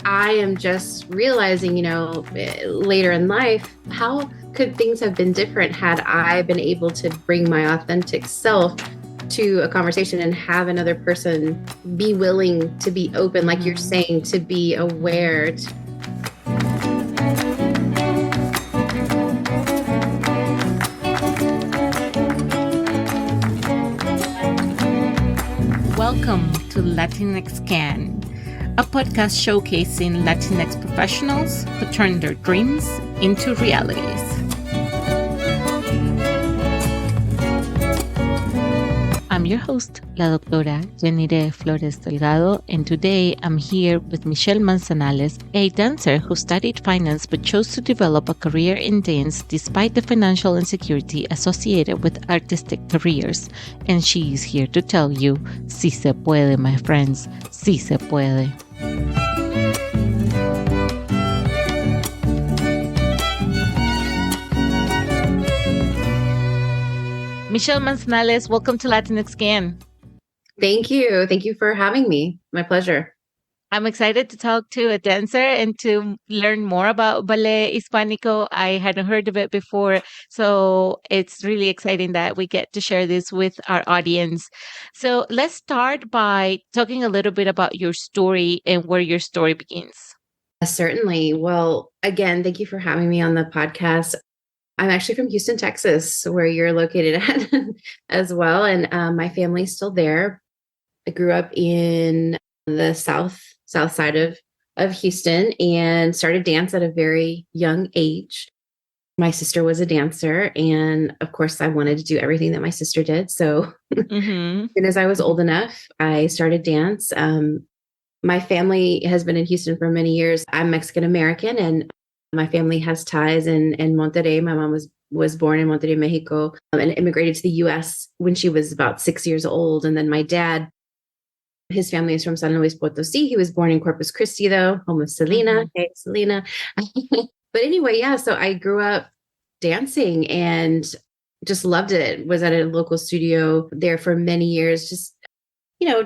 I am just realizing, later in life, how could things have been different had I been able to bring my authentic self to a conversation and have another person be willing to be open, like you're saying, to be aware. Welcome to LatinX Can, a podcast showcasing Latinx professionals who turn their dreams into realities. I'm your host, La Doctora Jenire Flores Delgado, and today I'm here with Michelle Manzanales, a dancer who studied finance but chose to develop a career in dance despite the financial insecurity associated with artistic careers. And she is here to tell you, sí se puede, my friends, sí se puede. Michelle Manzanales, welcome to Latinx Can. Thank you. Thank you for having me. My pleasure. I'm excited to talk to a dancer and to learn more about Ballet Hispanico. I hadn't heard of it before, so it's really exciting that we get to share this with our audience. So let's start by talking a little bit about your story and where your story begins. Certainly. Well, again, thank you for having me on the podcast. I'm actually from Houston, Texas, where you're located at as well. And my family's still there. I grew up in the south side of Houston and started dance at a very young age. My sister was a dancer. And of course, I wanted to do everything that my sister did. So as I was old enough, I started dance. My family has been in Houston for many years. I'm Mexican American, and my family has ties in Monterrey. My mom was born in Monterrey, Mexico, and immigrated to the U.S. when she was about 6 years old. And then my dad, his family is from San Luis Potosí. He was born in Corpus Christi, though, home of Selena. Hey, Selena. But anyway, yeah, so I grew up dancing and just loved it. Was at a local studio there for many years, just,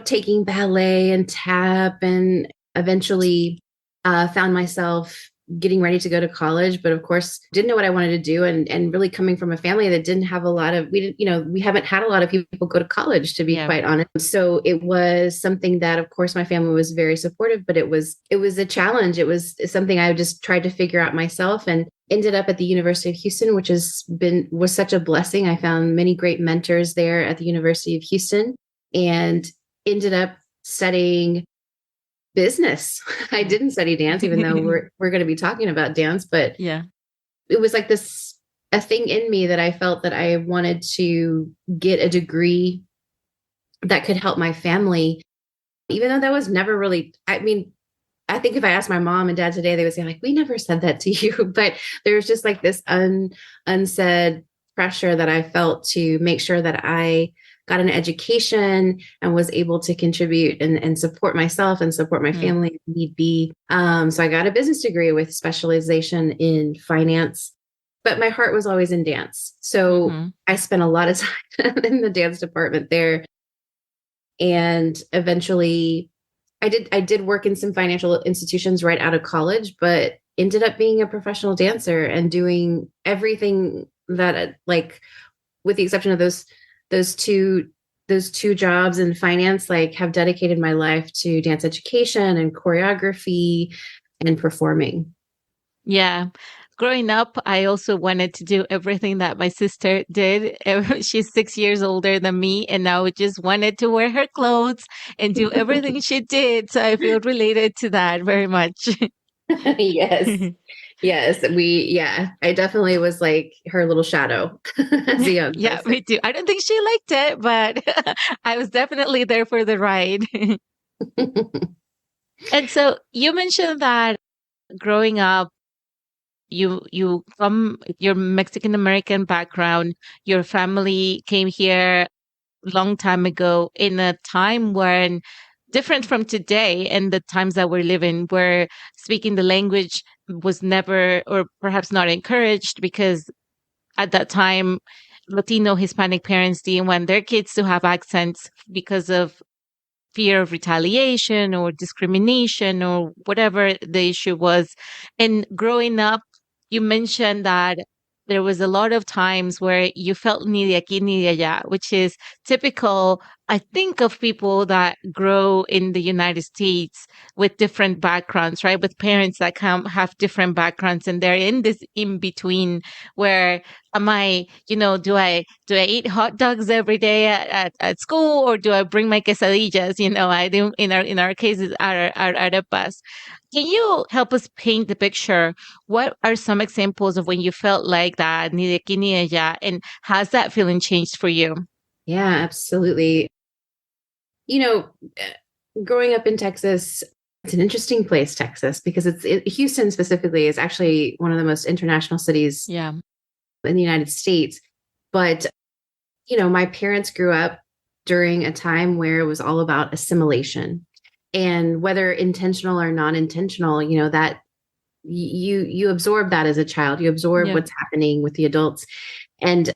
taking ballet and tap, and eventually found myself getting ready to go to college, but of course didn't know what I wanted to do. And really coming from a family that didn't have a lot of, we haven't had a lot of people go to college, to be quite honest. So it was something that, of course, my family was very supportive, but it was a challenge. It was something I just tried to figure out myself, and ended up at the University of Houston, which was such a blessing. I found many great mentors there at the University of Houston, and ended up studying business. I didn't study dance, even though we're going to be talking about dance, but it was like a thing in me that I felt that I wanted to get a degree that could help my family, even though that was never really, I think if I asked my mom and dad today, they would say like, we never said that to you, but there was just like this unsaid pressure that I felt to make sure that I got an education and was able to contribute and support myself and support my family if need be. So I got a business degree with specialization in finance, but my heart was always in dance. So I spent a lot of time in the dance department there. And eventually I did work in some financial institutions right out of college, but ended up being a professional dancer and doing everything that, like, with the exception of those two jobs in finance, like, have dedicated my life to dance education and choreography and performing. Yeah. Growing up, I also wanted to do everything that my sister did. She's 6 years older than me, and now I just wanted to wear her clothes and do everything she did. So I feel related to that very much. Yes. Yes, I definitely was like her little shadow as a young person. Yeah, me too. I don't think she liked it, but I was definitely there for the ride. And so you mentioned that growing up, you from your Mexican American background, your family came here a long time ago in a time when different from today and the times that we're living, where speaking the language was never, or perhaps not, encouraged, because at that time, Latino Hispanic parents didn't want their kids to have accents because of fear of retaliation or discrimination or whatever the issue was. And growing up, you mentioned that there was a lot of times where you felt ni de aquí ni de allá, which is typical, I think, of people that grow in the United States with different backgrounds, right? With parents that have different backgrounds, and they're in this in between where am I, do I eat hot dogs every day at school, or do I bring my quesadillas? I do in our cases our arepas. Can you help us paint the picture? What are some examples of when you felt like that, ni de aquí ni de allá, and has that feeling changed for you? Yeah, absolutely. You know, growing up in Texas, it's an interesting place, Texas, because Houston specifically is actually one of the most international cities Yeah. in the United States. But, my parents grew up during a time where it was all about assimilation. And whether intentional or non-intentional, that you absorb that as a child. You absorb Yeah. what's happening with the adults. And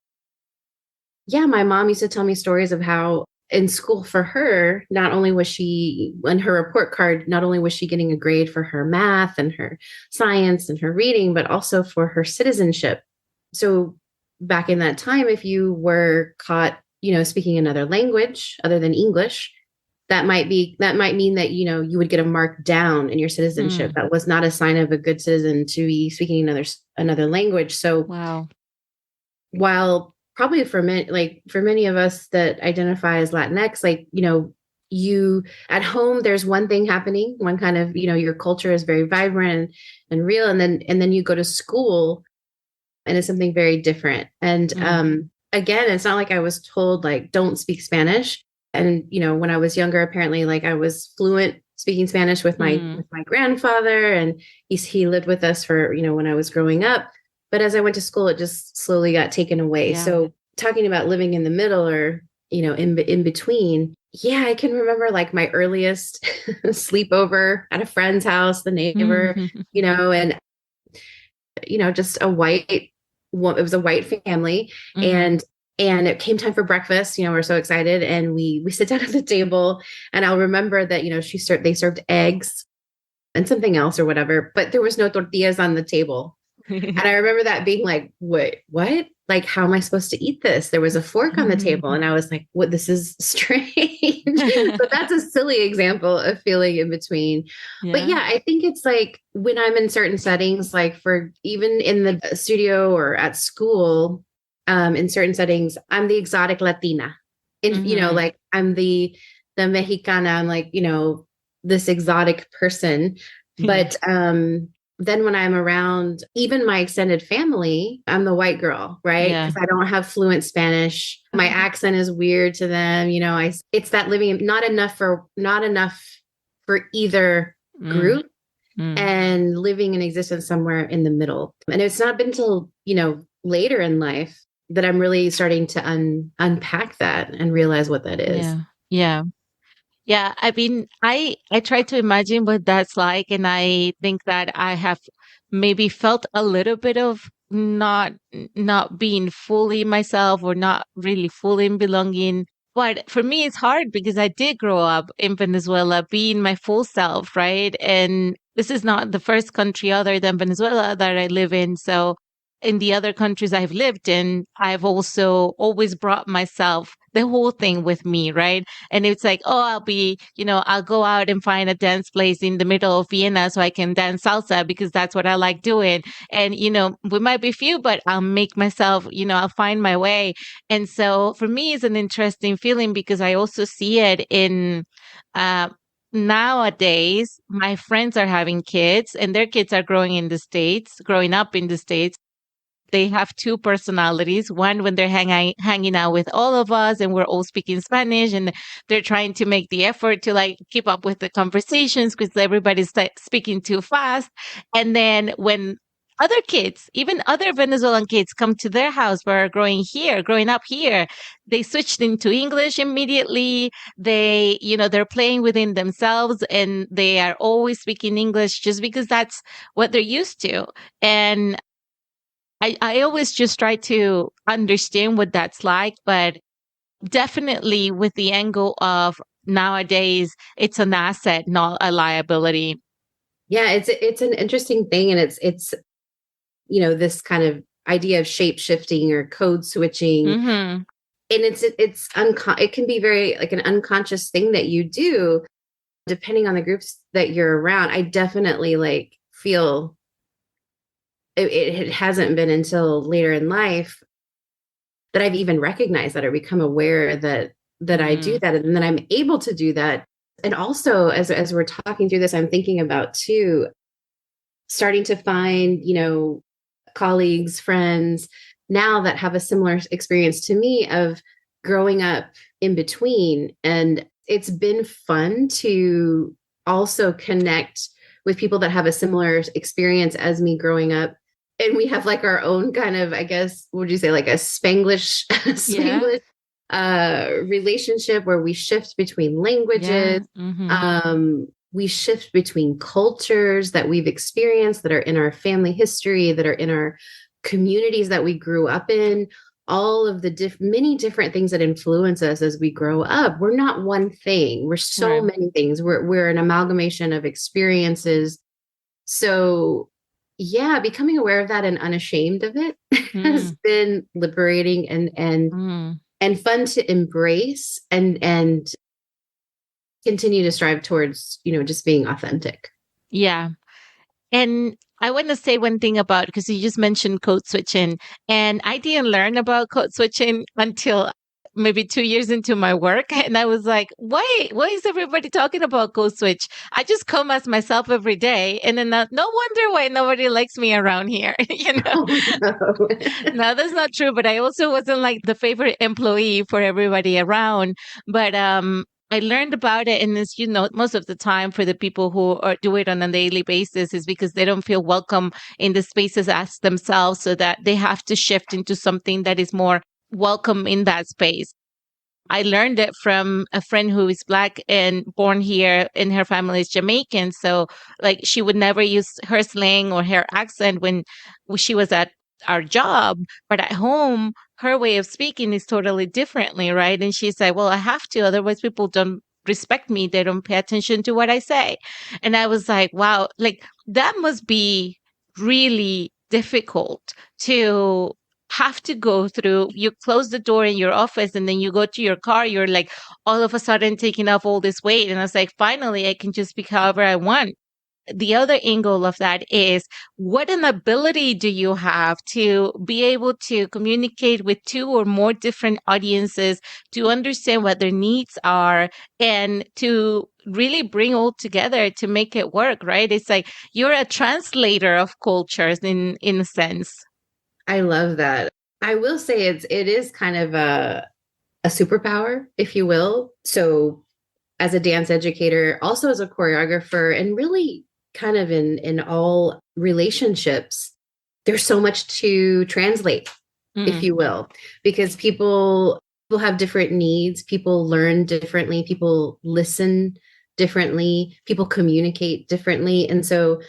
yeah, my mom used to tell me stories of how in school for her, not only was she on her report card, not only was she getting a grade for her math and her science and her reading, but also for her citizenship. So back in that time, if you were caught, speaking another language other than English, that might mean that, you would get a mark down in your citizenship. Mm. That was not a sign of a good citizen to be speaking another language. So Wow. while probably for many of us that identify as Latinx, you at home, there's one thing happening, one kind of, your culture is very vibrant and real. And then you go to school and it's something very different. And again, it's not like I was told like, don't speak Spanish. And, when I was younger, apparently like I was fluent speaking Spanish with my grandfather, and he lived with us for, when I was growing up. But as I went to school, it just slowly got taken away. Yeah. So talking about living in the middle or, in between, yeah, I can remember like my earliest sleepover at a friend's house, the neighbor, and, just it was a white family. And it came time for breakfast. We're so excited, and we sit down at the table. And I'll remember that they served eggs and something else or whatever, but there was no tortillas on the table. And I remember that being like, wait, what? Like, how am I supposed to eat this? There was a fork on the table, and I was like, what? This is strange. But that's a silly example of feeling in between. Yeah. But yeah, I think it's like when I'm in certain settings, like for even in the studio or at school, in certain settings, I'm the exotic Latina. Like I'm the Mexicana. I'm like, this exotic person. But then when I'm around even my extended family, I'm the white girl, right? Yeah. Because I don't have fluent Spanish. My accent is weird to them. It's that living not enough for either group, and living in existence somewhere in the middle. And it's not been till, later in life that I'm really starting to unpack that and realize what that is. Yeah. Yeah. Yeah, I mean, I try to imagine what that's like, and I think that I have maybe felt a little bit of not being fully myself or not really fully belonging. But for me, it's hard because I did grow up in Venezuela, being my full self, right? And this is not the first country other than Venezuela that I live in. So in the other countries I've lived in, I've also always brought myself, the whole thing with me, right? And it's like, oh, I'll go out and find a dance place in the middle of Vienna so I can dance salsa because that's what I like doing. And, we might be few, but I'll make myself, I'll find my way. And so for me, it's an interesting feeling because I also see it in, nowadays, my friends are having kids and their kids are growing up in the States. They have two personalities. One, when they're hanging out with all of us and we're all speaking Spanish, and they're trying to make the effort to like keep up with the conversations because everybody's speaking too fast. And then when other kids, even other Venezuelan kids, come to their house where are growing up here, they switched into English immediately. They're playing within themselves and they are always speaking English just because that's what they're used to. And I always just try to understand what that's like, but definitely with the angle of nowadays it's an asset, not a liability. Yeah, it's an interesting thing, and it's this kind of idea of shape shifting or code switching, Hmm. and it can be very like an unconscious thing that you do depending on the groups that you're around. I definitely like feel it hasn't been until later in life that I've even recognized that or become aware that I do Mm. that and then I'm able to do that. And also as we're talking through this, I'm thinking about too, starting to find, colleagues, friends now that have a similar experience to me of growing up in between. And it's been fun to also connect with people that have a similar experience as me growing up. And we have like our own kind of, I guess, would you say like a Spanglish, Yeah. Spanglish relationship where we shift between languages. Yeah. Hmm. We shift between cultures that we've experienced that are in our family history, that are in our communities that we grew up in, all of the many different things that influence us as we grow up. We're not one thing. We're so Right. many things. We're an amalgamation of experiences. So yeah, becoming aware of that and unashamed of it has Mm. been liberating Mm. and fun to embrace and continue to strive towards, just being authentic. Yeah. And I want to say one thing about, because you just mentioned code switching, and I didn't learn about code switching until maybe 2 years into my work. And I was like, why is everybody talking about code switch? I just come as myself every day. And then no wonder why nobody likes me around here. Oh no. No, that's not true. But I also wasn't like the favorite employee for everybody around. But I learned about it, and it's most of the time for the people who do it on a daily basis is because they don't feel welcome in the spaces as themselves, so that they have to shift into something that is more welcome in that space. I learned it from a friend who is Black and born here, and her family is Jamaican. So, like, she would never use her slang or her accent when she was at our job, but at home, her way of speaking is totally differently, right? And she's like, "Well, I have to, otherwise people don't respect me. They don't pay attention to what I say." And I was like, "Wow, like that must be really difficult to." Have to go through. You close the door in your office and then you go to your car, you're like all of a sudden taking off all this weight, and I was like, finally I can just speak however I want. The other angle of that is, what an ability do you have to be able to communicate with two or more different audiences, to understand what their needs are, and to really bring all together to make it work, right? It's like you're a translator of cultures in a sense. I love that. I will say it is kind of a superpower, if you will. So as a dance educator, also as a choreographer, and really kind of in all relationships, there's so much to translate, if Mm. you will, because people have different needs, people learn differently, people listen differently, people communicate differently. And so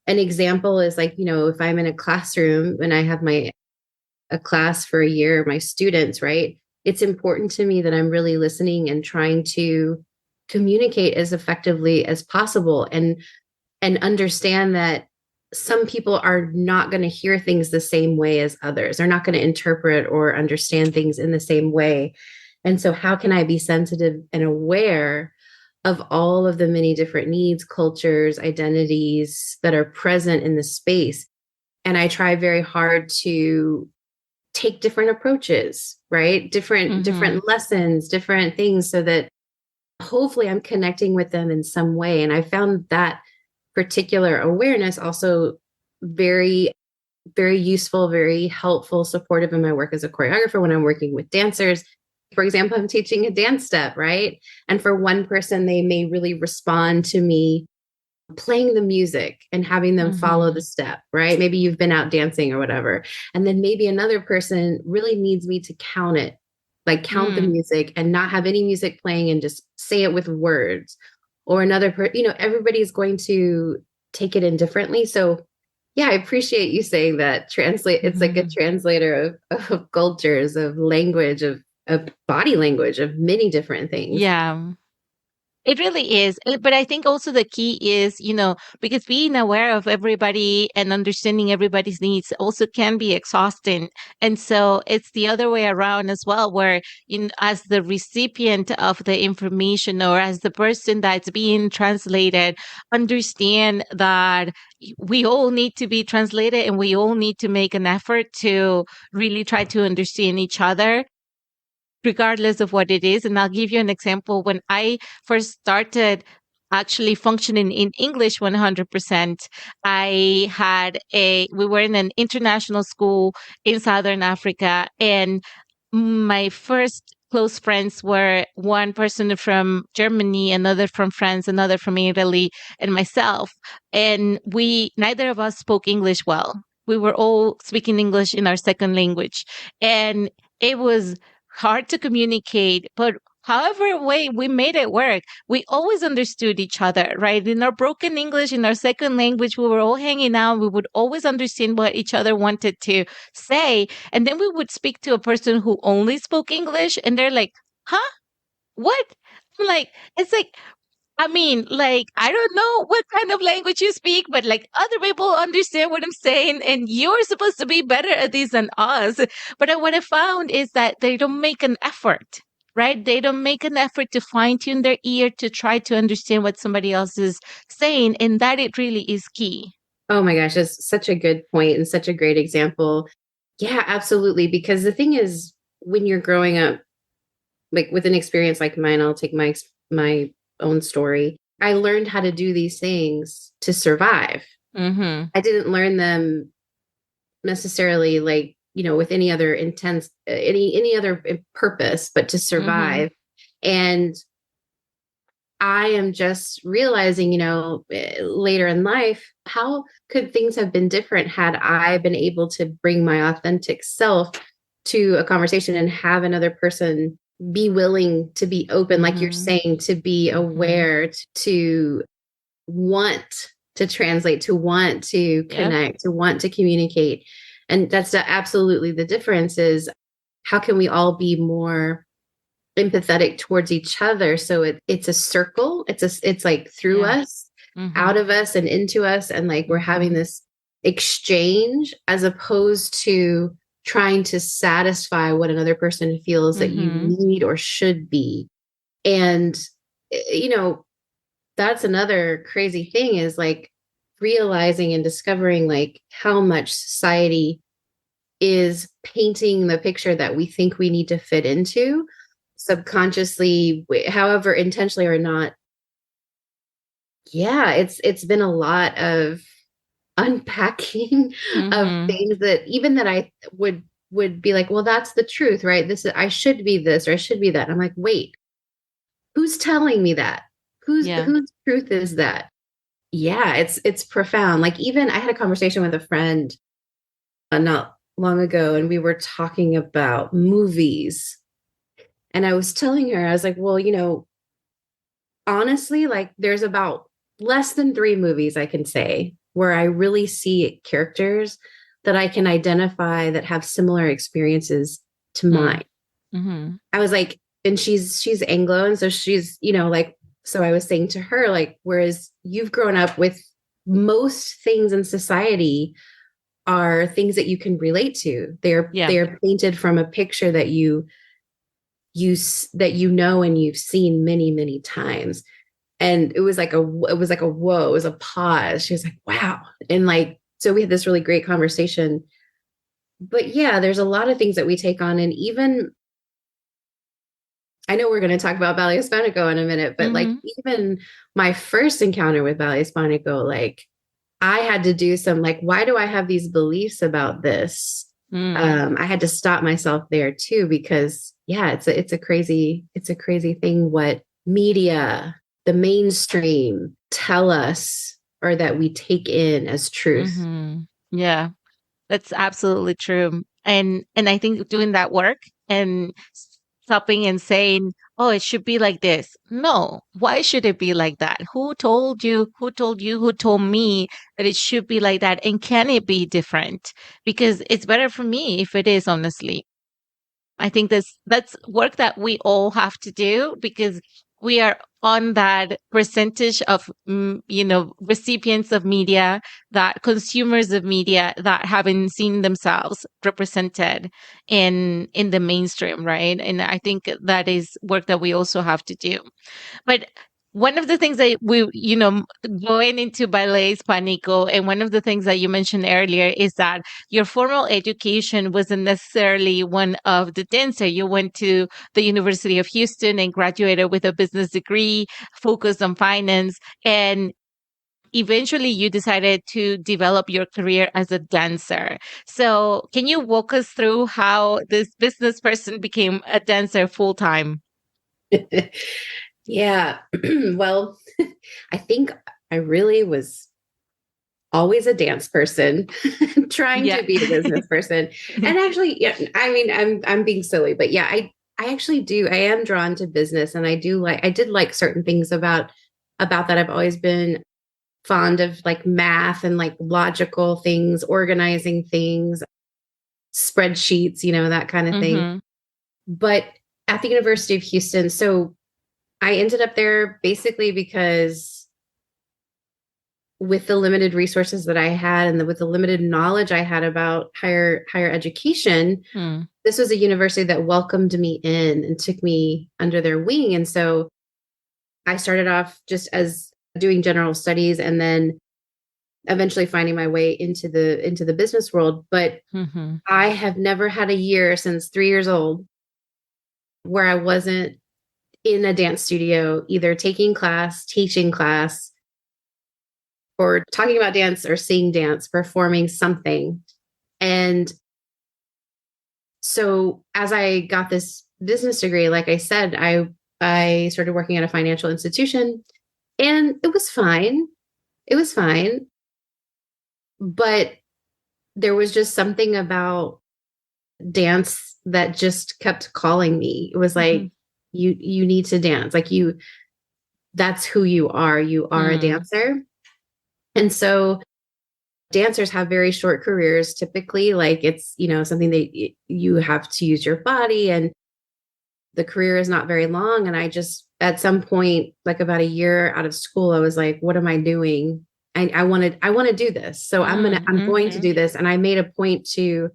an example is like, if I'm in a classroom and I have a class for a year, my students, right? It's important to me that I'm really listening and trying to communicate as effectively as possible and understand that some people are not going to hear things the same way as others. They're not going to interpret or understand things in the same way. And so how can I be sensitive and aware of all of the many different needs, cultures, identities that are present in the space? And I try very hard to take different approaches, right? Mhm. Different lessons, different things so that hopefully I'm connecting with them in some way. And I found that particular awareness also very very useful, very helpful, supportive in my work as a choreographer when I'm working with dancers. For example, I'm teaching a dance step, right? And for one person, they may really respond to me playing the music and having them follow the Mhm. step, right? Maybe you've been out dancing or whatever. And then maybe another person really needs me to count it, like count the Mm. music and not have any music playing and just say it with words. Or another everybody's going to take it in differently. So yeah, I appreciate you saying that. Translate, it's like a Mhm. translator of cultures, of language, of body language, of many different things. Yeah. It really is. But I think also the key is, because being aware of everybody and understanding everybody's needs also can be exhausting. And so it's the other way around as well, where as the recipient of the information or as the person that's being translated, understand that we all need to be translated and we all need to make an effort to really try to understand each other regardless of what it is. And I'll give you an example. When I first started actually functioning in English 100%, we were in an international school in Southern Africa. And my first close friends were one person from Germany, another from France, another from Italy, and myself. And neither of us spoke English well. We were all speaking English in our second language. And it was hard to communicate, but however way we made it work, we always understood each other, right? In our broken English, in our second language, we were all hanging out. We would always understand what each other wanted to say. And then we would speak to a person who only spoke English, and they're like, huh? What? I'm like, it's like, I mean, like, I don't know what kind of language you speak, but like other people understand what I'm saying, and you're supposed to be better at this than us. But what I found is that they don't make an effort, right? They don't make an effort to fine tune their ear to try to understand what somebody else is saying. And that it really is key. Oh my gosh, that's such a good point and such a great example. Yeah, absolutely. Because the thing is, when you're growing up, like with an experience like mine, I'll take my own story. I learned how to do these things to survive. Mm-hmm. I didn't learn them necessarily like, with any other any other purpose, but to Mm-hmm. survive. And I am just realizing, later in life, how could things have been different had I been able to bring my authentic self to a conversation and have another person be willing to be open, like you're Mm-hmm. saying, to be Mm-hmm. aware, to want to translate, to want to Yep. connect, to want to communicate. And that's absolutely the difference is how can we all be more empathetic towards each other, so it's a circle, it's like through Yeah. us, Mm-hmm. out of us, and into us, and like we're having Mm-hmm. this exchange as opposed to trying to satisfy what another person feels that you Mm-hmm. need or should be. And you know that's another crazy thing is like realizing and discovering like how much society is painting the picture that we think we need to fit into subconsciously, however intentionally or not. Yeah, it's been a lot of unpacking of Mm-hmm. things that even that I would be like, well, that's the truth, right? This is, I should be this or I should be that. I'm like, wait, who's telling me that? Yeah. Whose truth is that? Yeah, it's profound. Like even I had a conversation with a friend not long ago, and we were talking about movies. And I was telling her, I was like, well, honestly, like there's about less than three movies I can say where I really see characters that I can identify that have similar experiences to Mm. mine. Mm-hmm. I was like, and she's Anglo, and so she's, like, so I was saying to her, like, whereas you've grown up with most things in society are things that you can relate to. They're Yeah. they're painted from a picture that that and you've seen many, many times. And it was like a whoa, it was a pause. She was like, wow. And like, so we had this really great conversation. But yeah, there's a lot of things that we take on. And even I know we're going to talk about Ballet Hispanico in a minute, but like Mm-hmm. even my first encounter with Ballet Hispanico, like I had to do some like, why do I have these beliefs about this? Mm. I had to stop myself there too, because yeah, it's a crazy thing what media, the mainstream tell us or that we take in as truth. Mm-hmm. Yeah. That's absolutely true. And I think doing that work and stopping and saying, "Oh, it should be like this." No, why should it be like that? Who told you? Who told you? Who told me that it should be like that? And can it be different? Because it's better for me if it is, honestly. I think that's work that we all have to do because we are on that percentage of, recipients of media, that consumers of media that haven't seen themselves represented in the mainstream, right? And I think that is work that we also have to do. But one of the things that going into ballet hispanico, and one of the things that you mentioned earlier is that your formal education wasn't necessarily one of the dancer. You went to the University of Houston and graduated with a business degree focused on finance. And eventually you decided to develop your career as a dancer. So can you walk us through how this business person became a dancer full time? Yeah. Well, I think I really was always a dance person trying Yeah. to be a business person. And actually, yeah, I mean, I'm being silly, but yeah, I actually do. I am drawn to business, and I did like certain things about that. I've always been fond of like math and like logical things, organizing things, spreadsheets, that kind of thing. Hmm. But at the University of Houston, so I ended up there basically because with the limited resources that I had and with the limited knowledge I had about higher education, Hmm. this was a university that welcomed me in and took me under their wing. And so I started off just as doing general studies and then eventually finding my way into the business world. But Hmm. I have never had a year since 3 years old where I wasn't in a dance studio, either taking class, teaching class, or talking about dance or seeing dance, performing something. And so as I got this business degree, like I said, I started working at a financial institution and it was fine. It was fine. But there was just something about dance that just kept calling me. It was Hmm. like, you need to dance. Like that's who you are. You are a Hmm. dancer. And so dancers have very short careers typically. Like it's, something that you have to use your body and the career is not very long. And I just, at some point, like about a year out of school, I was like, what am I doing? I want to do this. So I'm going to Hmm. do this. And I made a point to,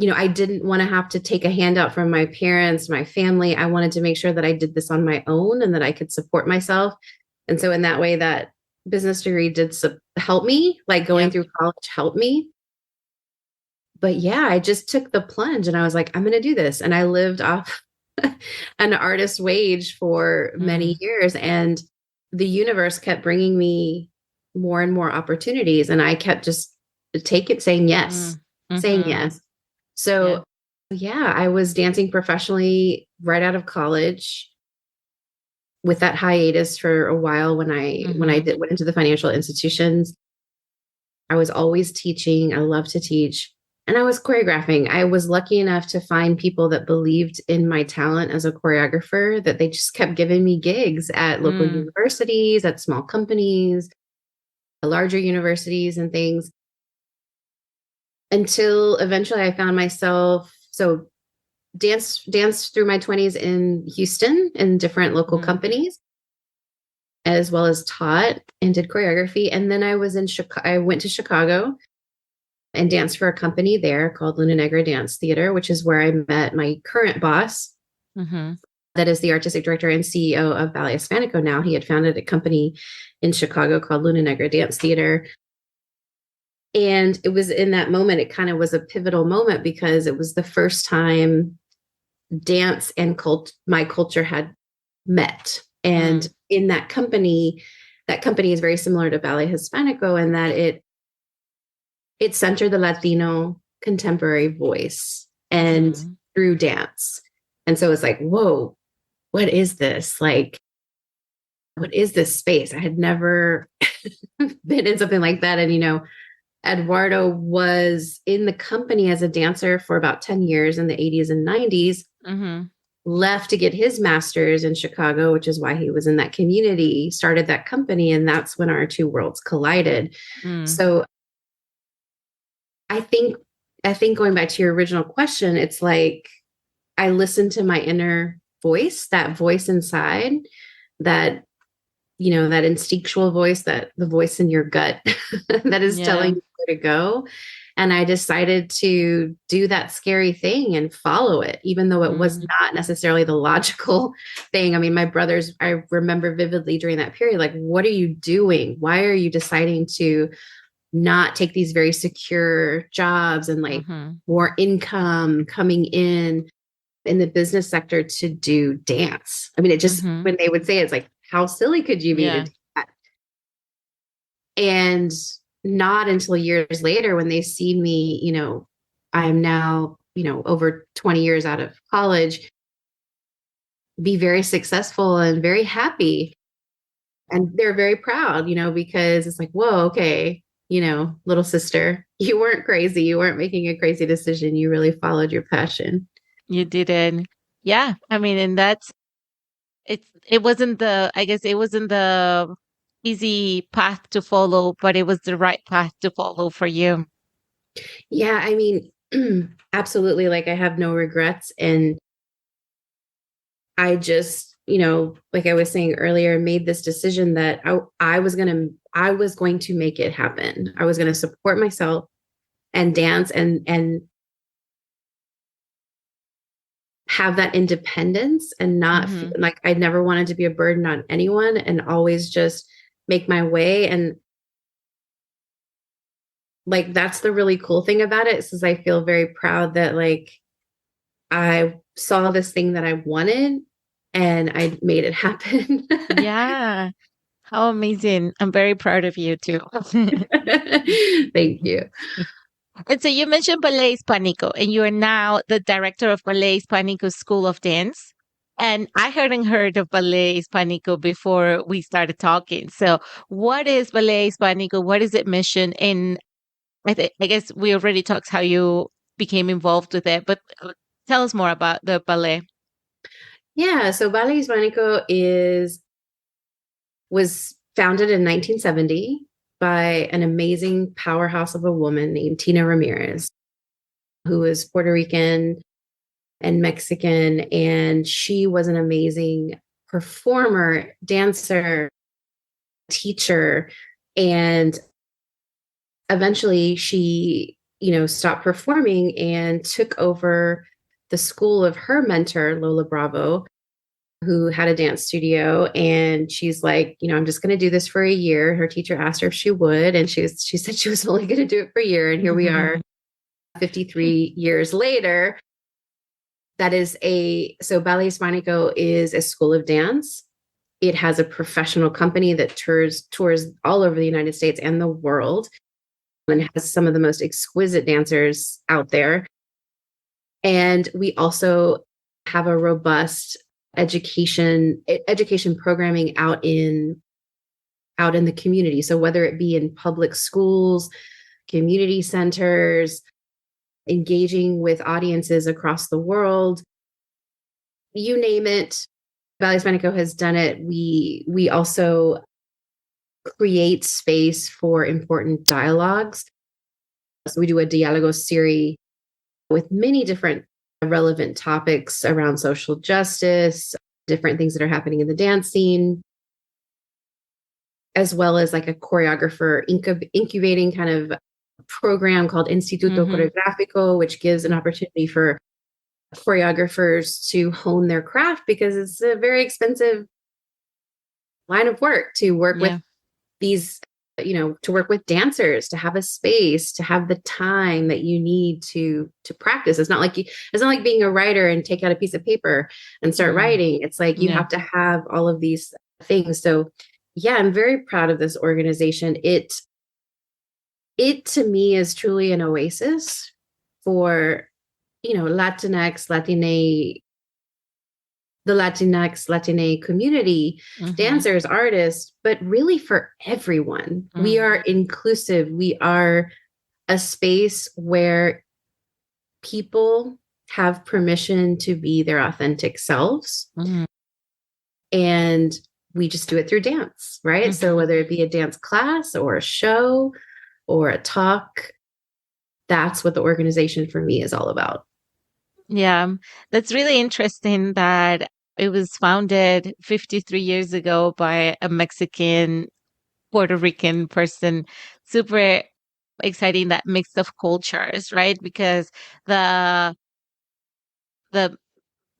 I didn't want to have to take a handout from my parents, my family. I wanted to make sure that I did this on my own and that I could support myself. And so in that way, that business degree did help me, like going Yeah. through college helped me. But yeah, I just took the plunge and I was like, I'm going to do this. And I lived off an artist wage for many Mm. years. And the universe kept bringing me more and more opportunities. And I kept just saying yes, Mm. saying Mhm. yes. Yeah. So yeah, I was dancing professionally right out of college with that hiatus for a while Mhm. went into the financial institutions. I was always teaching. I love to teach. And I was choreographing. I was lucky enough to find people that believed in my talent as a choreographer, that they just kept giving me gigs at local Mm. universities, at small companies, larger universities, and things until eventually I found myself. So, dance through my 20s in Houston in different local Mhm. companies, as well as taught and did choreography. And then I was in Chicago. I went to Chicago and danced for a company there called Luna Negra Dance Theater, which is where I met my current boss, Mhm. that is the artistic director and CEO of Ballet Hispanico now. He had founded a company in Chicago called Luna Negra Dance Theater. And it was in that moment, it kind of was a pivotal moment because it was the first time dance and my culture had met. And Mm. in that company is very similar to Ballet Hispanico in that it centered the Latino contemporary voice and Mhm. through dance. And so it's like, whoa, what is this? Like, what is this space? I had never been in something like that. And, Eduardo was in the company as a dancer for about 10 years in the 80s and 90s, Mhm. left to get his master's in Chicago, which is why he was in that community, started that company. And that's when our two worlds collided. Mm. So I think, I think going back to your original question, it's like I listened to my inner that voice inside, that, that instinctual voice, that the voice in your gut that is Yeah. telling you where to go. And I decided to do that scary thing and follow it, even though it was Mm, not necessarily the logical thing. I mean, my brothers, I remember vividly during that period, like, what are you doing? Why are you deciding to not take these very secure jobs and like mhm, more income coming in the business sector to do dance? I mean, it just, mhm. when they would say it, it's like, how silly could you be to Yeah. do that? And not until years later when they see me, I'm now, over 20 years out of college, be very successful and very happy. And they're very proud, because it's like, whoa, okay, little sister, you weren't crazy. You weren't making a crazy decision. You really followed your passion. You didn't. Yeah. I mean, and it wasn't I guess it wasn't the easy path to follow, but it was the right path to follow for you. Yeah, I mean, absolutely. Like, I have no regrets. And I just, like I was saying earlier, made this decision that I was going to make it happen. I was going to support myself and dance and have that independence and not feel Mhm. like I never wanted to be a burden on anyone and always just make my way. And like, that's the really cool thing about it, is I feel very proud that like I saw this thing that I wanted and I made it happen. Yeah. How amazing. I'm very proud of you too. Thank you. And so you mentioned Ballet Hispanico, and you are now the director of Ballet Hispanico School of Dance. And I hadn't heard of Ballet Hispanico before we started talking. So, what is Ballet Hispanico? What is its mission? And I guess we already talked how you became involved with it, but tell us more about the ballet. Yeah, so Ballet Hispanico was founded in 1970 by an amazing powerhouse of a woman named Tina Ramirez, who was Puerto Rican and Mexican. And she was an amazing performer, dancer, teacher. And eventually she, stopped performing and took over the school of her mentor, Lola Bravo, who had a dance studio. And she's like, I'm just going to do this for a year. Her teacher asked her if she would, and she said she was only going to do it for a year. And here we are 53 years later. So Ballet Hispanico is a school of dance. It has a professional company that tours all over the United States and the world, and has some of the most exquisite dancers out there. And we also have a robust education programming out in the community. So whether it be in public schools, community centers, engaging with audiences across the world, you name it, Ballet Hispanico has done it. We also create space for important dialogues. So we do a dialogo series with many different relevant topics around social justice, different things that are happening in the dance scene, as well as like a choreographer incubating kind of program called Instituto Hmm. Coreográfico, which gives an opportunity for choreographers to hone their craft, because it's a very expensive line of work to work with Yeah. these, to work with dancers, to have a space, to have the time that you need to practice. It's not like being a writer and take out a piece of paper and start Mm. writing. It's like you Yeah. have to have all of these things. So yeah, I'm very proud of this organization. It to me is truly an oasis for, Latinx, Latinx community, Hmm. dancers, artists, but really for everyone. We Mm. are inclusive. We are a space where people have permission to be their authentic selves. Mm. And we just do it through dance, right? So Hmm. whether it be a dance class or a show or a talk, that's what the organization for me is all about. Yeah. That's really interesting that It was founded 53 years ago by a Mexican Puerto Rican person. Super exciting, that mix of cultures, right? Because the the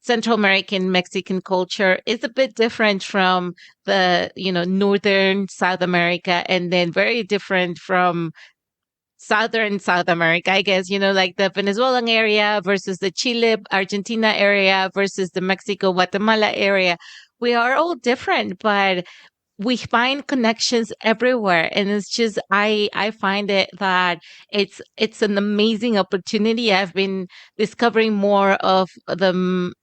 Central American Mexican culture is a bit different from the, northern South America, and then very different from southern South America, I guess, like the Venezuelan area versus the Chile, Argentina area versus the Mexico, Guatemala area. We are all different, but we find connections everywhere. And it's just, I find it that it's an amazing opportunity. I've been discovering more of the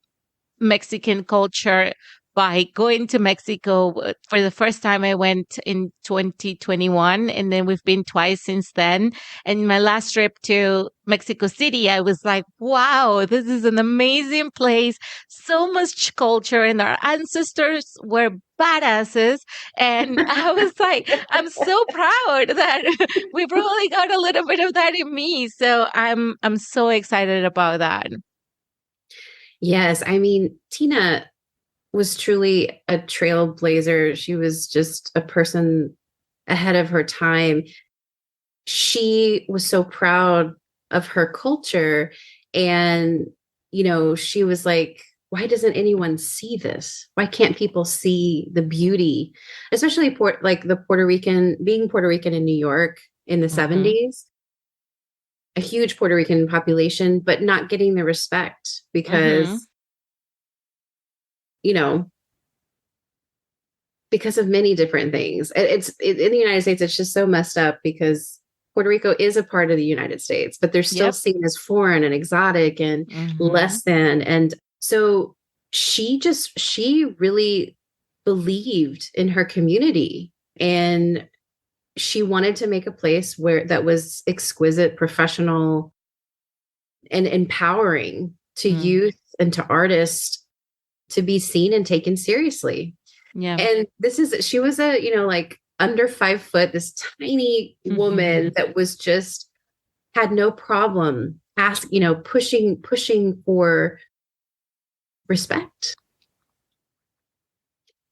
Mexican culture by going to Mexico. For the first time, I went in 2021, and then we've been twice since then. And my last trip to Mexico City, I was like, wow, this is an amazing place. So much culture, and our ancestors were badasses. And I was like, I'm so proud that we probably got a little bit of that in me. So I'm so excited about that. Yes, I mean, Tina was truly a trailblazer. She was just a person ahead of her time. She was so proud of her culture. And, she was like, why doesn't anyone see this? Why can't people see the beauty, especially like the being Puerto Rican in New York in the Hmm. 70s, a huge Puerto Rican population, but not getting the respect Hmm. because, you know, because of many different things. In the United States, it's just so messed up because Puerto Rico is a part of the United States, but they're still Yep. seen as foreign and exotic and Hmm. less than. And so she really believed in her community, and she wanted to make a place where that was exquisite, professional, and empowering to Mm. youth and to artists to be seen and taken seriously. Yeah. And she was like under 5 foot, this tiny woman that was just had no problem pushing for respect.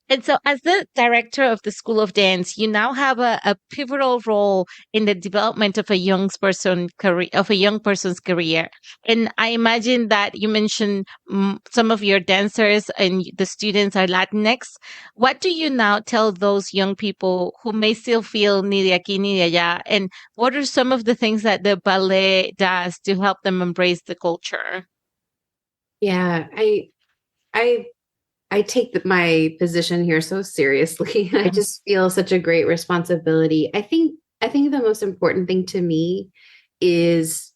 And so, as the director of the School of Dance, you now have a pivotal role in the development of a young person's career. And I imagine that you mentioned some of your dancers and the students are Latinx. What do you now tell those young people who may still feel ni de aquí ni de allá? And what are some of the things that the ballet does to help them embrace the culture? Yeah, I I take my position here so seriously. I Mhm. just feel such a great responsibility. I think the most important thing to me is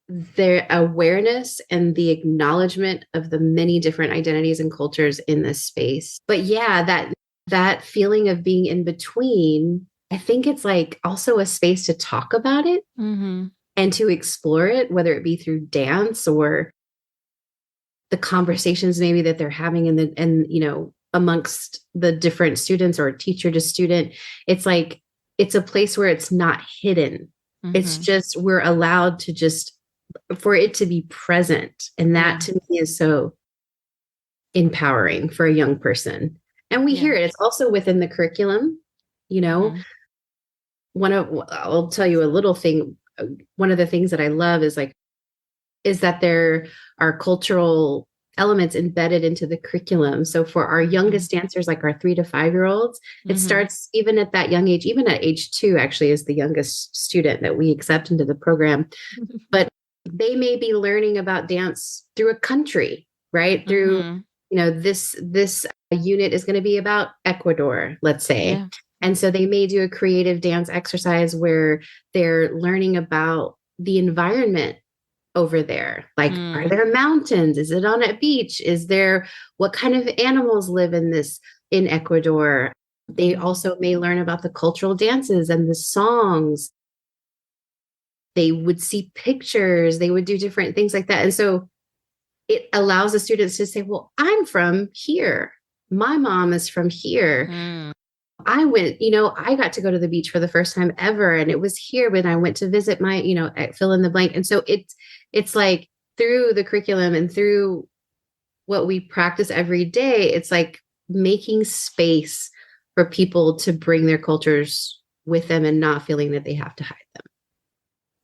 their awareness and the acknowledgement of the many different identities and cultures in this space. But yeah, that feeling of being in between, I think it's like also a space to talk about it Mhm. and to explore it, whether it be through dance or the conversations maybe that they're having amongst the different students or teacher to student. It's like it's a place where it's not hidden. It's Mhm. just we're allowed to just for it to be present. And that Yeah. to me is so empowering for a young person. And we Yeah. hear it. It's also within the curriculum. You know, Mhm. I'll tell you a little thing. One of the things that I love is that there are cultural elements embedded into the curriculum. So for our Mhm. youngest dancers, like our 3 to 5 year olds, it Mhm. starts even at that young age, even at age 2, actually, is the youngest student that we accept into the program. But they may be learning about dance through a country, right? Through, Mhm. this unit is going to be about Ecuador, let's say. Yeah. And so they may do a creative dance exercise where they're learning about the environment over there. Like, are Mm. there mountains? Is it on a beach? What kind of animals live in Ecuador? They Mhm. also may learn about the cultural dances and the songs. They would see pictures, they would do different things like that. And so it allows the students to say, well, I'm from here. My mom is from here. Mm. I got to go to the beach for the first time ever. And it was here when I went to visit fill in the blank. And so it's like through the curriculum and through what we practice every day, it's like making space for people to bring their cultures with them and not feeling that they have to hide them.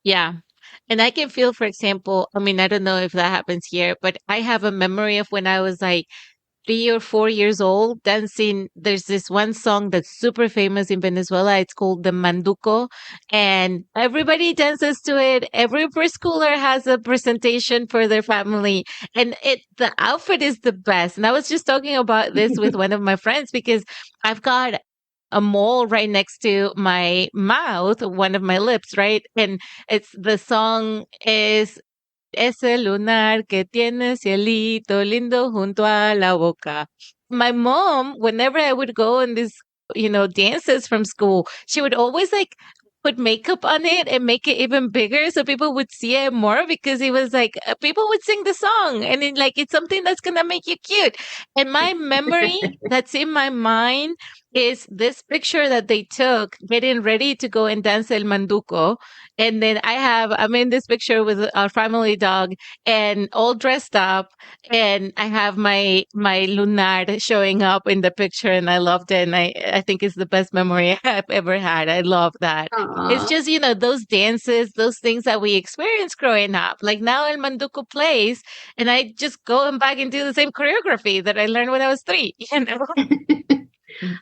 Yeah. And I can feel, for example, I mean, I don't know if that happens here, but I have a memory of when I was like 3 or 4 years old dancing. There's this one song that's super famous in Venezuela. It's called the Manduco, and everybody dances to it. Every preschooler has a presentation for their family, and the outfit is the best. And I was just talking about this with one of my friends because I've got a mole right next to my mouth, one of my lips, right? And it's the song is Ese lunar que tiene cielito lindo junto a la boca. My mom, whenever I would go on these, dances from school, she would always like put makeup on it and make it even bigger so people would see it more because it was like people would sing the song and it's something that's gonna make you cute. And my memory that's in my mind is this picture that they took getting ready to go and dance el manduco. And then I'm in this picture with our family dog and all dressed up. And I have my lunar showing up in the picture and I loved it. And I think it's the best memory I've ever had. I love that. It's Aw. just, those dances, those things that we experienced growing up. Like now El Manduco plays and I just go and back and do the same choreography that I learned when I was 3,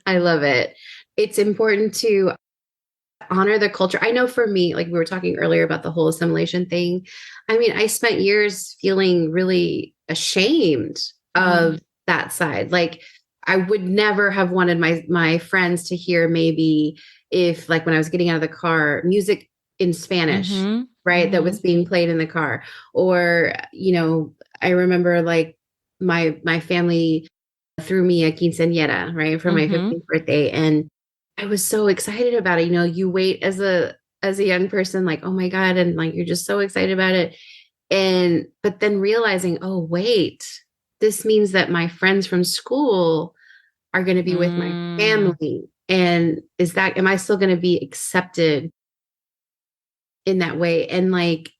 I love it. It's important to honor the culture. I know for me, like we were talking earlier about the whole assimilation thing. I mean, I spent years feeling really ashamed Mhm. of that side. Like I would never have wanted my friends to hear maybe if like when I was getting out of the car, music in Spanish, Mhm. right? That was Mhm. being played in the car. Or, I remember like my family threw me a quinceañera, right, for my Mhm. 15th birthday. And I was so excited about it. You wait as a young person, like, oh my God, and like you're just so excited about it. And but then realizing, oh wait, this means that my friends from school are going to be with my Mm. family. And am I still going to be accepted in that way? And like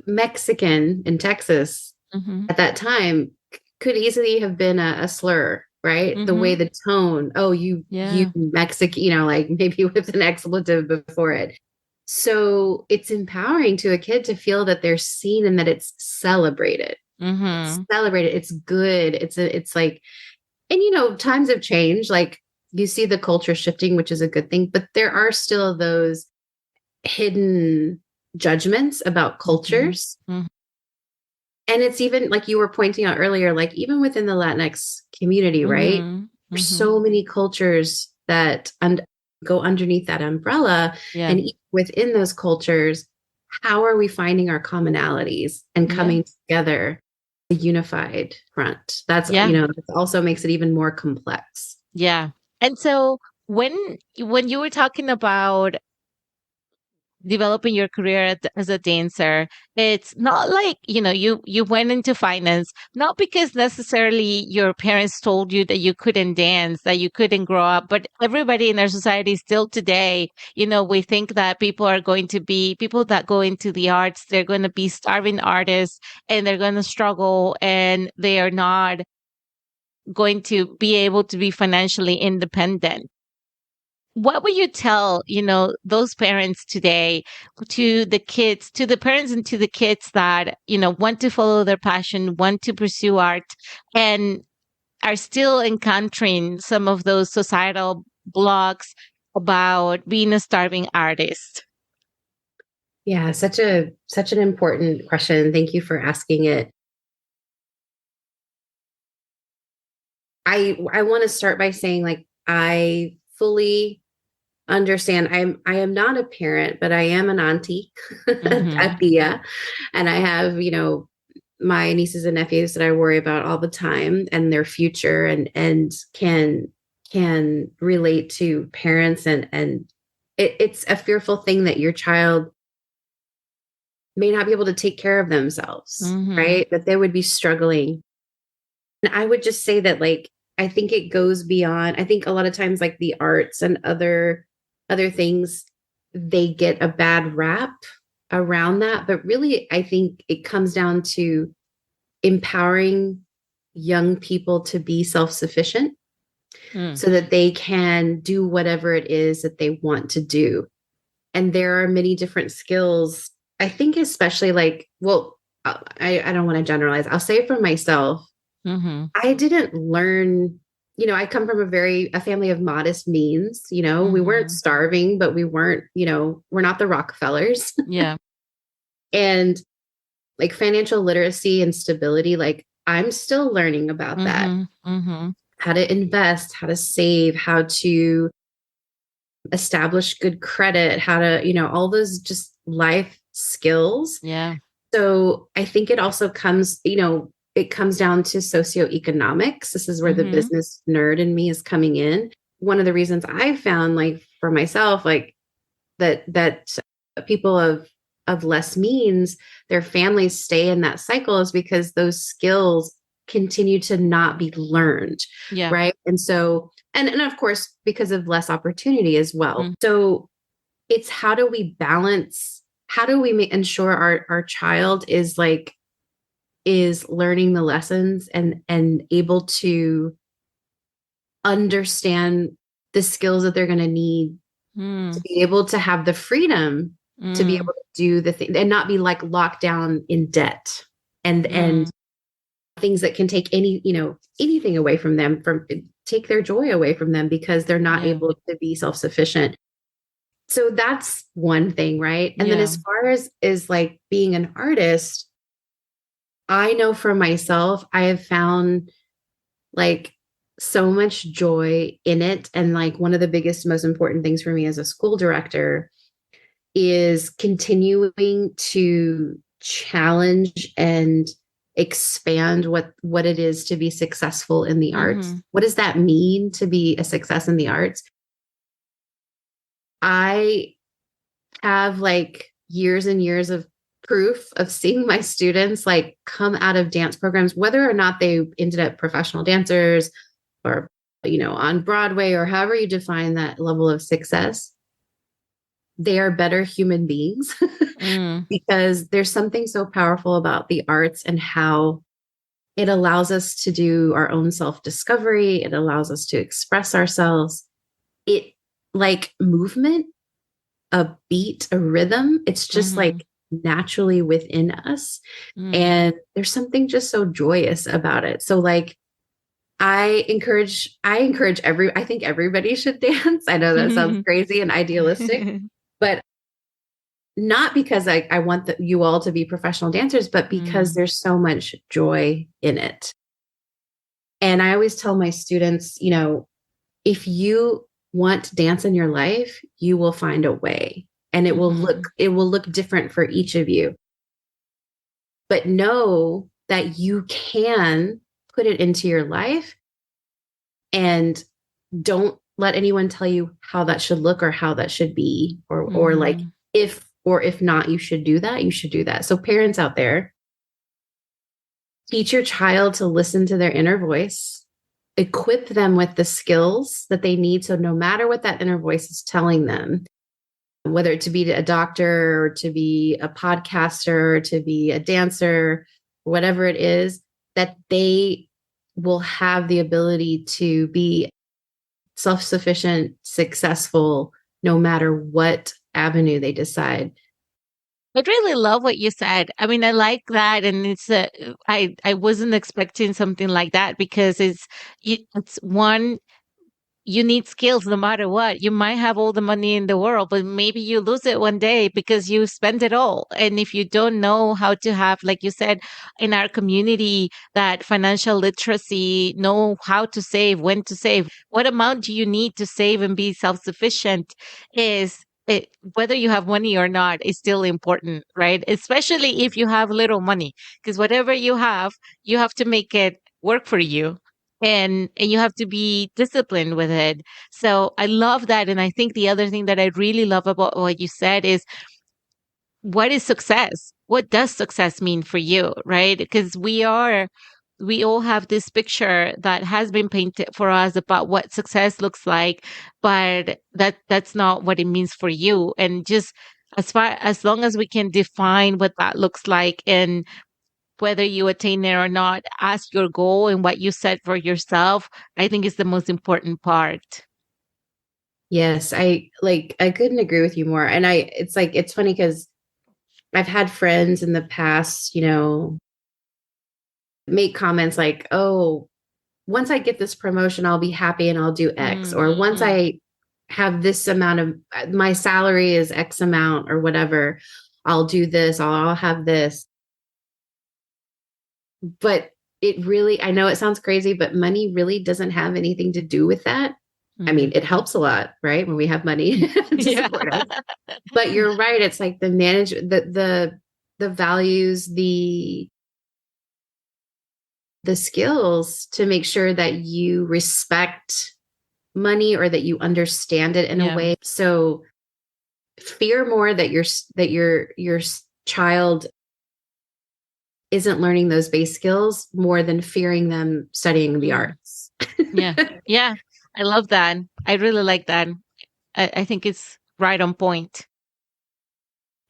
Mexican in Texas Mhm. at that time could easily have been a slur, right? The way Mhm. the tone, oh, you Yeah. Mexican, like maybe with an expletive before it. So it's empowering to a kid to feel that they're seen and that it's celebrated. It's Mhm. celebrated. It's good. It's like, and times have changed. Like you see the culture shifting, which is a good thing, but there are still those hidden judgments about Mhm. cultures. Mhm. And it's even like you were pointing out earlier, like even within the Latinx community, right? Mhm. There's Mhm. so many cultures that go underneath that umbrella. Yeah. And within those cultures, how are we finding our commonalities and Yeah. coming together, a unified front? Yeah. That also makes it even more complex. Yeah. And so when you were talking about developing your career as a dancer, it's not like you went into finance not because necessarily your parents told you that you couldn't dance, that you couldn't grow up, but everybody in our society still today, we think that people that go into the arts, they're going to be starving artists and they're going to struggle and they are not going to be able to be financially independent. What would you tell, those parents today, to the kids, to the parents and to the kids that, want to follow their passion, want to pursue art, and are still encountering some of those societal blocks about being a starving artist? Yeah, such an important question. Thank you for asking it. I want to start by saying like I fully understand. I am not a parent, but I am an auntie, a Mhm. tia, and I have my nieces and nephews that I worry about all the time and their future, and can relate to parents, and it's a fearful thing that your child may not be able to take care of themselves, Mhm. right? That they would be struggling. And I would just say that like I think it goes beyond. I think a lot of times like the arts and other things, they get a bad rap around that, but really I think it comes down to empowering young people to be self-sufficient Mm. so that they can do whatever it is that they want to do. And there are many different skills. I think, especially like, well, I don't want to generalize. I'll say for myself, Mhm. I didn't learn, I come from a family of modest means. We weren't Mhm. starving, but we weren't, we're not the Rockefellers. Yeah. And like financial literacy and stability, like I'm still learning about that, Mhm. Mhm. how to invest, how to save, how to establish good credit, how to, all those just life skills. Yeah. So I think it also comes, it comes down to socioeconomics. This is where the Mhm. business nerd in me is coming in. One of the reasons I found, like for myself, like that people of less means, their families stay in that cycle is because those skills continue to not be learned, Yeah. right? And so, and of course, because of less opportunity as well. Mm. So it's how do we balance, how do we ensure our child is learning the lessons and able to understand the skills that they're going to need to Mm. be able to have the freedom to be Mm. able to do the thing and not be like locked down in debt and Mm. things that can take anything away from them, from take their joy away from them because they're not Yeah. able to be self-sufficient. So that's one thing, right? And then Yeah. as far as is like being an artist, I know for myself, I have found like so much joy in it. And like one of the biggest, most important things for me as a school director is continuing to challenge and expand what it is to be successful in the arts. Mhm. What does that mean to be a success in the arts? I have like years and years of proof of seeing my students like come out of dance programs, whether or not they ended up professional dancers or on Broadway or however you define that level of success. They are better human beings Mm. because there's something so powerful about the arts and how it allows us to do our own self discovery. It allows us to express ourselves. It like movement, a beat, a rhythm. It's just Mhm. like naturally within us. Mm. And there's something just so joyous about it. So like I encourage I think everybody should dance. I know that sounds crazy and idealistic, but not because I want you all to be professional dancers, but because Mm. there's so much joy in it. And I always tell my students, if you want dance in your life, you will find a way and Mhm. it will look different for each of you. But know that you can put it into your life and don't let anyone tell you how that should look or how that should be or like Mhm. if not you should do that, you should do that. So parents out there, teach your child to listen to their inner voice, equip them with the skills that they need. So no matter what that inner voice is telling them, whether it to be a doctor or to be a podcaster, or to be a dancer, whatever it is, that they will have the ability to be self-sufficient, successful, no matter what avenue they decide. I really love what you said. I mean, I like that, and I wasn't expecting something like that because it's one, you need skills no matter what. You might have all the money in the world, but maybe you lose it one day because you spend it all. And if you don't know how to have, like you said, in our community, that financial literacy, know how to save, when to save, what amount do you need to save and be self sufficient is. Whether you have money or not is still important, right? Especially if you have little money, because whatever you have to make it work for you, and you have to be disciplined with it. So I love that. And I think the other thing that I really love about what you said is, what is success? What does success mean for you, right? Because we all have this picture that has been painted for us about what success looks like, but that's not what it means for you. And just as long as we can define what that looks like, and whether you attain it or not, as your goal and what you set for yourself, I think is the most important part. Yes, I couldn't agree with you more. And it's like it's funny because I've had friends in the past, make comments like, "Oh, once I get this promotion, I'll be happy and I'll do X." Or once Mm-hmm. I have this amount of my salary is X amount or whatever, I'll do this, I'll have this. But it really, I know it sounds crazy, but money really doesn't have anything to do with that. I mean, it helps a lot, right? When we have money to Yeah. support us. But you're right. It's like the values, the skills to make sure that you respect money or that you understand it in a Yeah. way. So fear more that your child isn't learning those base skills more than fearing them studying the Mm. arts. Yeah. Yeah. I love that. I really like that. I think it's right on point.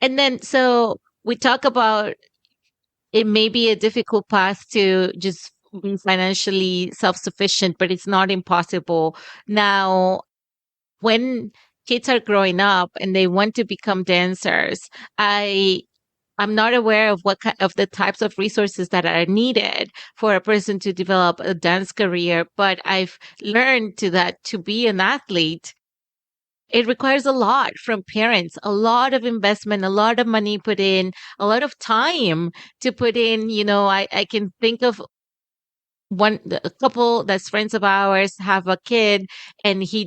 And then, so we talk about it may be a difficult path to just be financially self sufficient, but it's not impossible. Now, when kids are growing up and they want to become dancers, I I'm not aware of what kind of the types of resources that are needed for a person to develop a dance career, but I've learned to be an athlete, it requires a lot from parents, a lot of investment, a lot of money put in, a lot of time to put in. I can think of a couple that's friends of ours have a kid, and he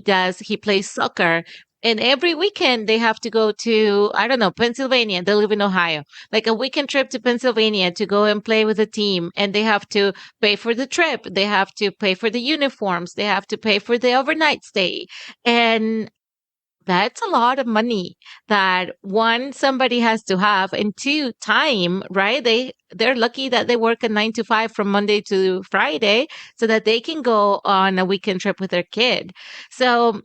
plays soccer, and every weekend they have to go to, I don't know, Pennsylvania. They live in Ohio, like a weekend trip to Pennsylvania to go and play with the team, and they have to pay for the trip, they have to pay for the uniforms, they have to pay for the overnight stay. And that's a lot of money that, one, somebody has to have, and two, time, right? They're lucky that they work a 9 to 5 from Monday to Friday so that they can go on a weekend trip with their kid. So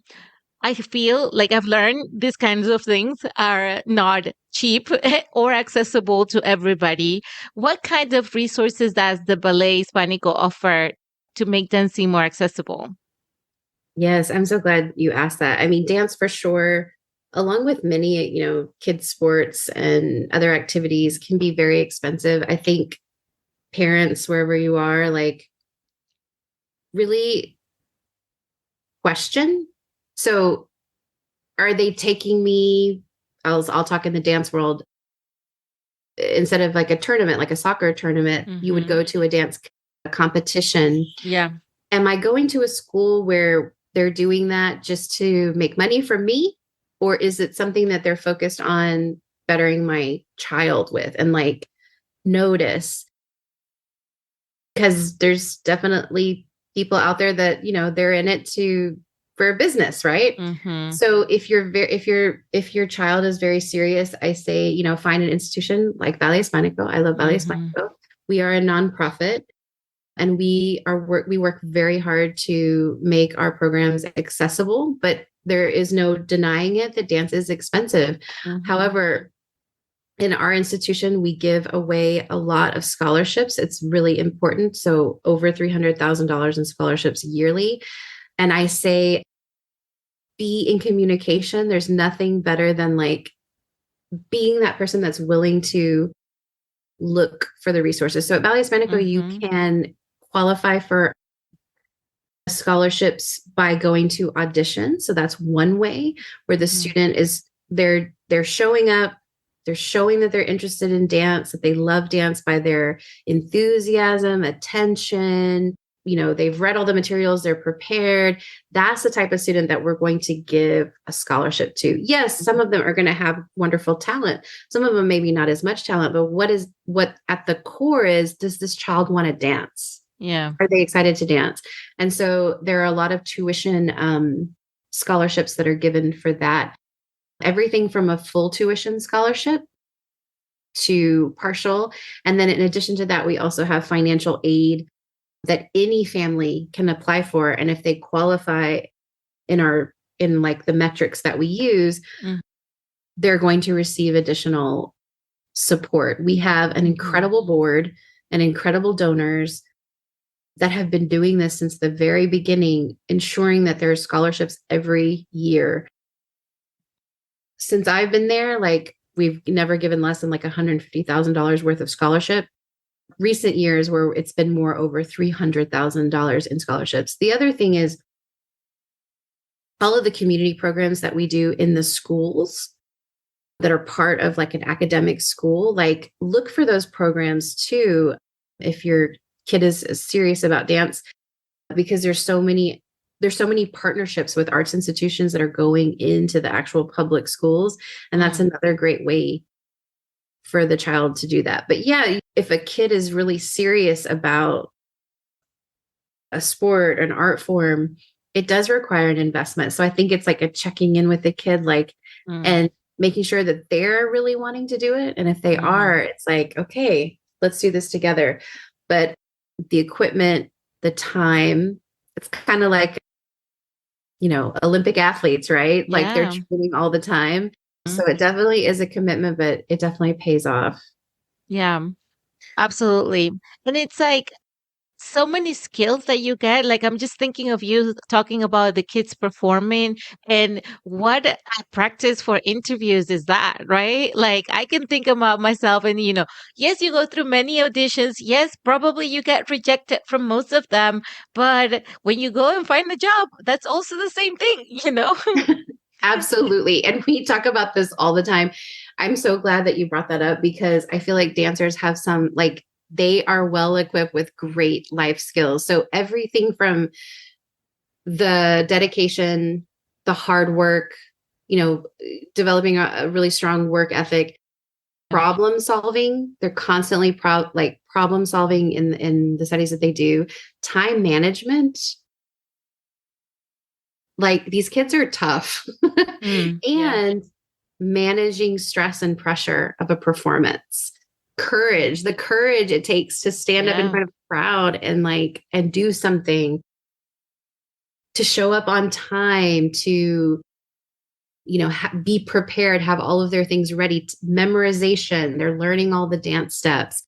I feel like I've learned these kinds of things are not cheap or accessible to everybody. What kind of resources does the Ballet Hispanico offer to make dancing more accessible? Yes, I'm so glad you asked that. I mean, dance for sure, along with many, kids sports and other activities can be very expensive. I think parents, wherever you are, like really question. So are they taking me? I'll talk in the dance world. Instead of like a tournament, like a soccer tournament, you would Mm-hmm. go to a dance competition. Yeah. Am I going to a school where they're doing that just to make money from me? Or is it something that they're focused on bettering my child with and like notice? Because there's definitely people out there that, they're in it for a business, right? Mm-hmm. So if your child is very serious, I say, find an institution like Ballet Hispanico. I love Ballet Mm-hmm. Hispanico. We are a nonprofit and we work very hard to make our programs accessible, but there is no denying it that dance is expensive. Mm-hmm. However, in our institution, we give away a lot of scholarships. It's really important. So over $300,000 in scholarships yearly. And I say, be in communication. There's nothing better than like being that person that's willing to look for the resources. So at Ballet Hispanico, you Mm-hmm. can qualify for scholarships by going to audition. So that's one way where the Mm-hmm. student is they're showing up, they're showing that they're interested in dance, that they love dance by their enthusiasm, attention, they've read all the materials, they're prepared. That's the type of student that we're going to give a scholarship to. Yes, some of them are going to have wonderful talent. Some of them maybe not as much talent, but what at the core is, does this child want to dance? Yeah. Are they excited to dance? And so there are a lot of tuition scholarships that are given for that. Everything from a full tuition scholarship to partial. And then in addition to that, we also have financial aid that any family can apply for. And if they qualify in like the metrics that we use, Mm-hmm. they're going to receive additional support. We have an incredible board and incredible donors that have been doing this since the very beginning, ensuring that there are scholarships every year. Since I've been there, like we've never given less than like $150,000 worth of scholarship. Recent years where it's been more over $300,000 in scholarships. The other thing is all of the community programs that we do in the schools that are part of like an academic school, like look for those programs too. If your kid is serious about dance, because there's so many partnerships with arts institutions that are going into the actual public schools. And that's another great way for the child to do that. But yeah, if a kid is really serious about a sport, an art form, it does require an investment. So I think it's like a checking in with the kid, like, and making sure that they're really wanting to do it. And if they are, it's like, okay, let's do this together. But the equipment, the time, it's kind of like, Olympic athletes, right? Like they're Yeah. training all the time. So it definitely is a commitment, but it definitely pays off. Yeah, absolutely. And it's like so many skills that you get. Like I'm just thinking of you talking about the kids performing and what a practice for interviews is that, right? Like I can think about myself and yes, you go through many auditions. Yes, probably you get rejected from most of them, but when you go and find a job, that's also the same thing. Absolutely. And we talk about this all the time. I'm so glad that you brought that up because I feel like dancers have some, like, they are well equipped with great life skills. So everything from the dedication, the hard work, developing a really strong work ethic, problem solving. They're constantly problem solving in the studies that they do, time management. Like these kids are tough Yeah. and managing stress and pressure of a performance, the courage it takes to stand up in Yeah. front of a crowd and do something, to show up on time, to be prepared, have all of their things ready, memorization, they're learning all the dance steps,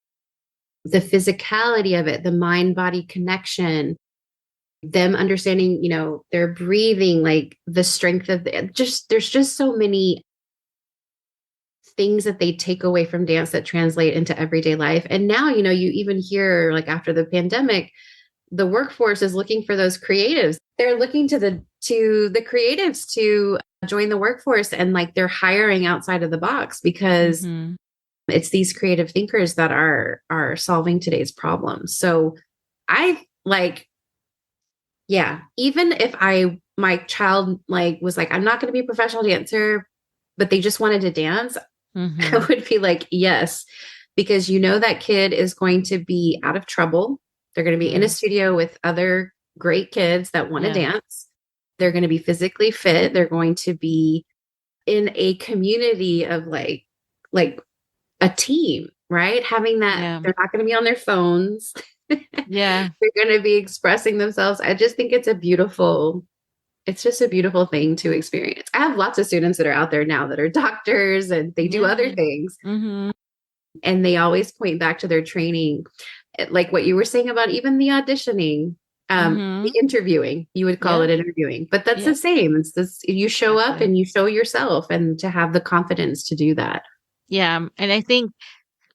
the physicality of it, the mind body connection, them understanding, their breathing, like the strength of there's just so many things that they take away from dance that translate into everyday life. And now, you even hear like after the pandemic, the workforce is looking for those creatives. They're looking to the creatives to join the workforce, and like they're hiring outside of the box because it's these creative thinkers that are solving today's problems. So I like, yeah, even if my child like was like, I'm not going to be a professional dancer, but they just wanted to dance, I would be like, yes, because that kid is going to be out of trouble. They're going to be in a studio with other great kids that want to Yeah. dance. They're going to be physically fit. They're going to be in a community of like a team, right? Having that, Yeah. they're not going to be on their phones. Yeah. They're going to be expressing themselves. I just think it's just a beautiful thing to experience. I have lots of students that are out there now that are doctors and they do other Yeah. things. Mhm. And they always point back to their training, like what you were saying about even the auditioning, the Mhm. interviewing, you would call Yeah. it interviewing, but that's Yeah. the same. It's this, you show up Exactly. and you show yourself, and to have the confidence to do that. Yeah, and I think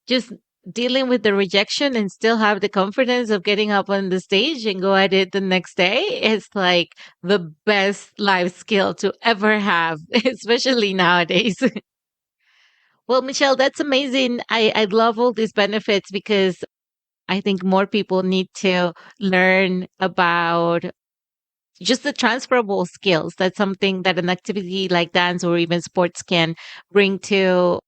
just dealing with the rejection and still have the confidence of getting up on the stage and go at it the next day is like the best life skill to ever have, especially nowadays. Well, Michelle, that's amazing. I love all these benefits because I think more people need to learn about just the transferable skills. That's something that an activity like dance or even sports can bring to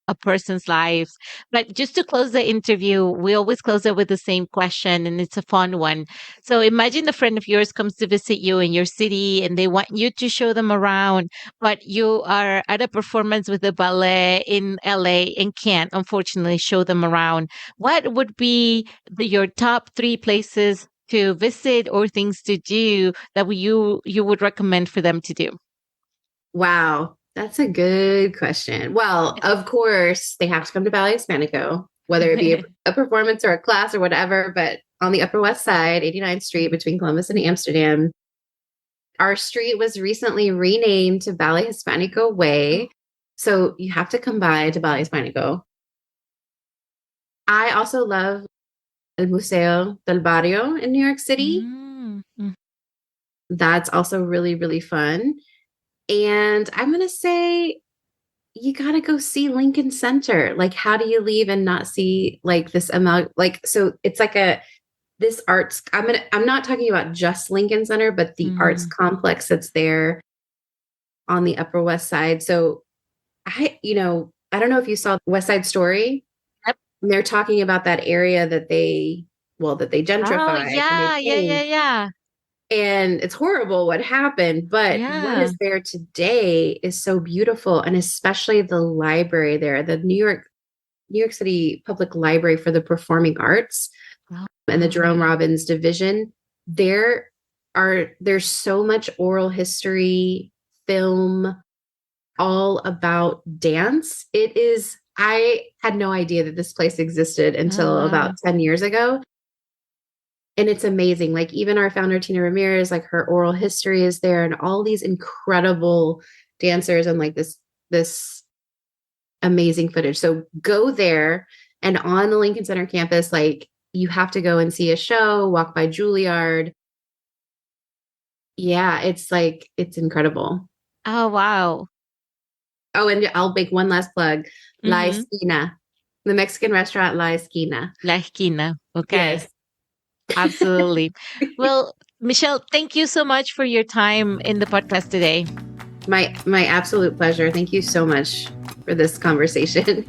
a person's lives. But just to close the interview, we always close it with the same question, and it's a fun one. So imagine a friend of yours comes to visit you in your city and they want you to show them around, but you are at a performance with the ballet in LA and can't, unfortunately, show them around. What would be your top three places to visit or things to do that you would recommend for them to do? Wow. That's a good question. Well, of course, they have to come to Ballet Hispanico. whether it be a performance or a class or whatever. But on the Upper West Side, 89th Street between Columbus and Amsterdam, our street was recently renamed to Ballet Hispanico Way. So you have to come by to Ballet Hispanico. I also love El Museo del Barrio in New York City. That's also really, really fun. And I'm going to say, you got to go see Lincoln Center. Like, how do you leave and not see like this amount? Like, so it's like this arts, I'm not talking about just Lincoln Center, but the arts complex that's there on the Upper West Side. So I don't know if you saw West Side Story. Yep. And they're talking about that area that they gentrified. Oh, yeah, yeah. And it's horrible what happened, but what is there today is so beautiful. And especially the library there, the New York City Public Library for the Performing Arts and the Jerome Robbins Division. There's so much oral history, film, all about dance. I had no idea that this place existed until about 10 years ago. And it's amazing. Like even our founder, Tina Ramirez, like her oral history is there and all these incredible dancers and like this amazing footage. So go there, and on the Lincoln Center campus, like you have to go and see a show, walk by Juilliard. Yeah, it's incredible. Oh, wow. Oh, and I'll make one last plug. La Esquina, the Mexican restaurant La Esquina. La Esquina. Okay. Yes. Absolutely. Well, Michelle, thank you so much for your time in the podcast today. My absolute pleasure. Thank you so much for this conversation.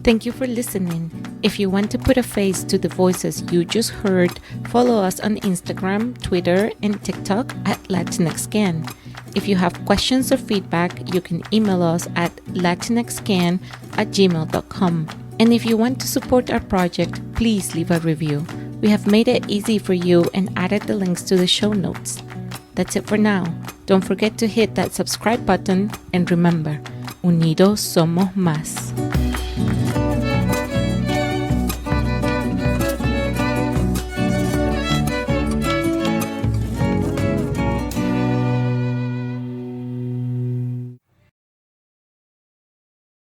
Thank you for listening. If you want to put a face to the voices you just heard, follow us on Instagram, Twitter, and TikTok at LatinXcan. If you have questions or feedback, you can email us at latinxcan@gmail.com. And if you want to support our project, please leave a review. We have made it easy for you and added the links to the show notes. That's it for now. Don't forget to hit that subscribe button, and remember, unidos somos más.